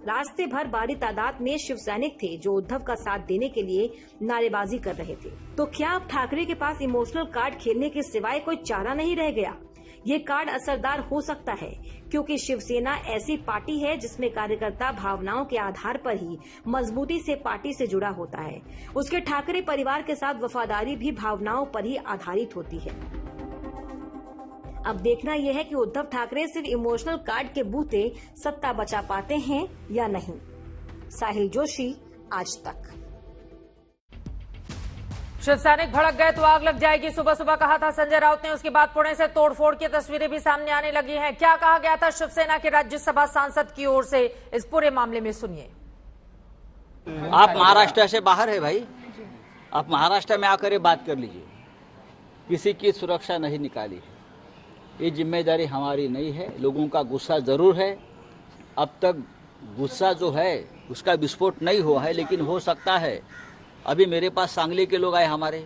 रास्ते भर भारी तादाद में शिव सैनिक थे जो उद्धव का साथ देने के लिए नारेबाजी कर रहे थे। तो क्या अब ठाकरे के पास इमोशनल कार्ड खेलने के सिवाय कोई चारा नहीं रह गया? ये कार्ड असरदार हो सकता है, क्योंकि शिवसेना ऐसी पार्टी है जिसमें कार्यकर्ता भावनाओं के आधार पर ही मजबूती से पार्टी से जुड़ा होता है। उसके ठाकरे परिवार के साथ वफादारी भी भावनाओं पर ही आधारित होती है। अब देखना यह है कि उद्धव ठाकरे सिर्फ इमोशनल कार्ड के बूते सत्ता बचा पाते हैं या नहीं। साहिल जोशी, आज तक। शिव सैनिक भड़क गए तो आग लग जाएगी, सुबह सुबह कहा था संजय राउत ने। उसके बाद पुणे से तोड़फोड़ की तस्वीरें भी सामने आने लगी हैं। क्या कहा गया था शिवसेना के राज्यसभा सांसद की ओर से, इस पूरे मामले में सुनिए। आप महाराष्ट्र से बाहर है भाई, आप महाराष्ट्र में आकर बात कर लीजिए। किसी की सुरक्षा नहीं निकाली है, ये जिम्मेदारी हमारी नहीं है। लोगों का गुस्सा जरूर है, अब तक गुस्सा जो है उसका विस्फोट नहीं हुआ है, लेकिन हो सकता है। अभी मेरे पास सांगली के लोग आए, हमारे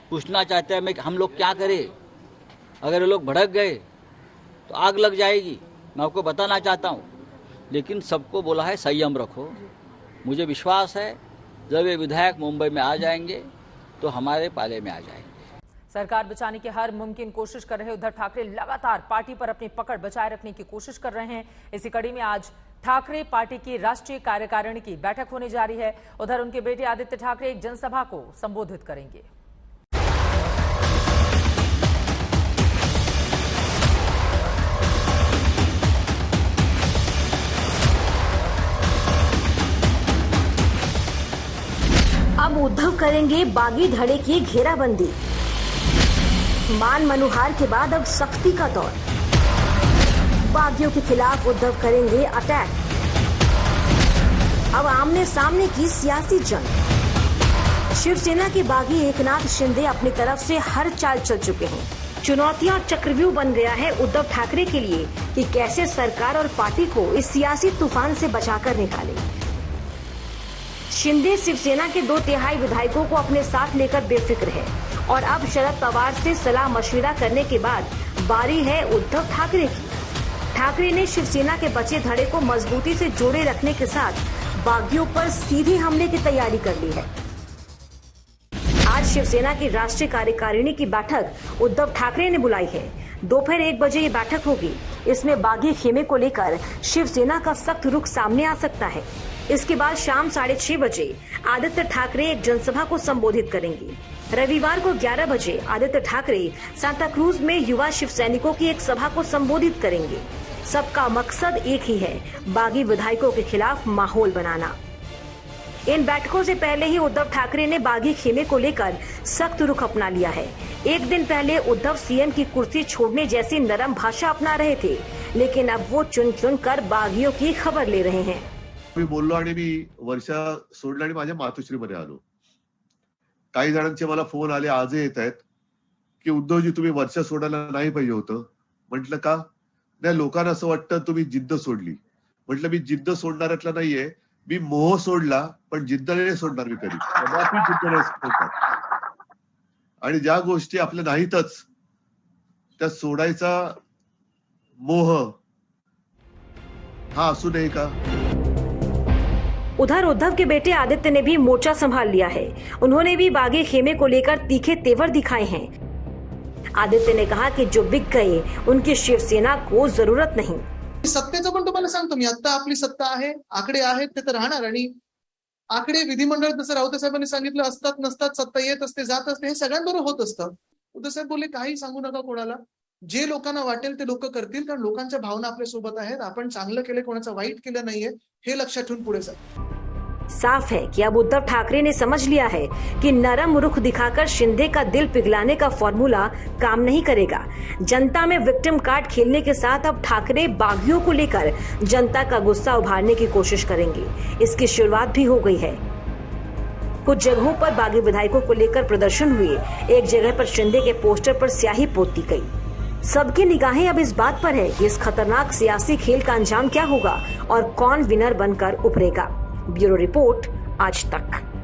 पूछना चाहते हैं हम लोग क्या करें। अगर ये लोग भड़क गए तो आग लग जाएगी, मैं आपको बताना चाहता हूँ। लेकिन सबको बोला है संयम रखो। मुझे विश्वास है जब ये विधायक मुंबई में आ जाएंगे तो हमारे पाले में आ जाएंगे। सरकार बचाने की हर मुमकिन कोशिश कर रहे उद्धव ठाकरे लगातार पार्टी पर अपनी पकड़ बचाए रखने की कोशिश कर रहे हैं। इसी कड़ी में आज ठाकरे पार्टी की राष्ट्रीय कार्यकारिणी की बैठक होने जा रही है। उधर उनके बेटे आदित्य ठाकरे एक जनसभा को संबोधित करेंगे। अब उद्धव करेंगे बागी धड़े की घेराबंदी। मान मनुहार के बाद अब सख्ती का दौर। बागियों के खिलाफ उद्धव करेंगे अटैक। अब आमने सामने की सियासी जंग। शिवसेना के बागी एकनाथ शिंदे अपनी तरफ से हर चाल चल चुके हैं। चुनौतियां चक्रव्यूह बन गया है उद्धव ठाकरे के लिए कि कैसे सरकार और पार्टी को इस सियासी तूफान से बचाकर निकाले। शिंदे शिवसेना के 2/3 विधायकों को अपने साथ लेकर बेफिक्र है, और अब शरद पवार से सलाह मशविरा करने के बाद बारी है उद्धव ठाकरे की। ठाकरे ने शिवसेना के बचे धड़े को मजबूती से जोड़े रखने के साथ बागियों पर सीधे हमले की तैयारी कर ली है। आज शिवसेना की राष्ट्रीय कार्यकारिणी की बैठक उद्धव ठाकरे ने बुलाई है। दोपहर 1 बजे ये बैठक होगी। इसमें बागी खेमे को लेकर शिवसेना का सख्त रुख सामने आ सकता है। इसके बाद शाम 6:30 बजे आदित्य ठाकरे एक जनसभा को संबोधित करेंगे। रविवार को 11 बजे आदित्य ठाकरे सांता क्रूज में युवा शिव सैनिकों की एक सभा को संबोधित करेंगे। सबका मकसद एक ही है, बागी विधायकों के खिलाफ माहौल बनाना। इन बैठकों से पहले ही उद्धव ठाकरे ने बागी खेमे को लेकर सख्त रुख अपना लिया है। एक दिन पहले उद्धव सीएम की कुर्सी छोड़ने जैसी नरम भाषा अपना रहे थे, लेकिन अब वो चुन चुन कर बागियों की खबर ले रहे हैं। मी बोललो आणि मी वर्षा सोडलं आणि माझ्या मातोश्रीमध्ये आलो. काही जणांचे मला फोन आले, आजही येत आहेत, की उद्धवजी तुम्ही वर्षा सोडायला नाही पाहिजे होतं. म्हटलं का? नाही, लोकांना असं वाटतं तुम्ही जिद्द सोडली. म्हटलं मी जिद्द सोडणाऱ्यातला नाहीये, मी मोह सोडला, पण जिद्द नाही सोडणार मी कधी. कदापि जिद्द नाही सोडणार. आणि ज्या गोष्टी आपल्या नाहीतच त्या सोडायचा मोह हा असू नये का? उधर उद्धव के बेटे आदित्य ने भी मोर्चा संभाल लिया है. उन्होंने भी बागी खेमे को लेकर तीखे तेवर दिखाए हैं. आदित्य ने कहा कि जो बिक गए उनकी शिवसेना को जरूरत नहीं. सत्तेचं पण तुम्हाला सांगतो मी, आता आपली सत्ता आहे, आकडे आहेत ते तर राहणार. आणि आकडे विधिमंडळ जसं राऊत साहेबांनी सांगितलं असतात नसतात, सत्ता येत असते जात असते, हे सगळ्यांबरोबर होत असतं. उद्धव साहेब बोलले काही सांगू नका कोणाला, जे लोकांना वाटेल ते लोक करतील, कारण लोकांच्या भावना आपल्या सोबत आहेत. आपण चांगलं केलं, कोणाचं वाईट केलं नाहीये, हे लक्षात ठेवून पुढे जा. साफ है कि अब उद्धव ठाकरे ने समझ लिया है कि नरम रुख दिखाकर शिंदे का दिल पिघलाने का फॉर्मूला काम नहीं करेगा. जनता में विक्टिम कार्ड खेलने के साथ अब ठाकरे बागियों को लेकर जनता का गुस्सा उभारने की कोशिश करेंगे. इसकी शुरुआत भी हो गई है. कुछ जगहों पर बागी विधायकों को लेकर प्रदर्शन हुए. एक जगह पर शिंदे के पोस्टर पर स्याही पोत दी गई. सबकी निगाहें अब इस बात पर है कि इस खतरनाक सियासी खेल का अंजाम क्या होगा और कौन विनर बनकर उभरेगा. ब्यूरो रिपोर्ट, आज तक.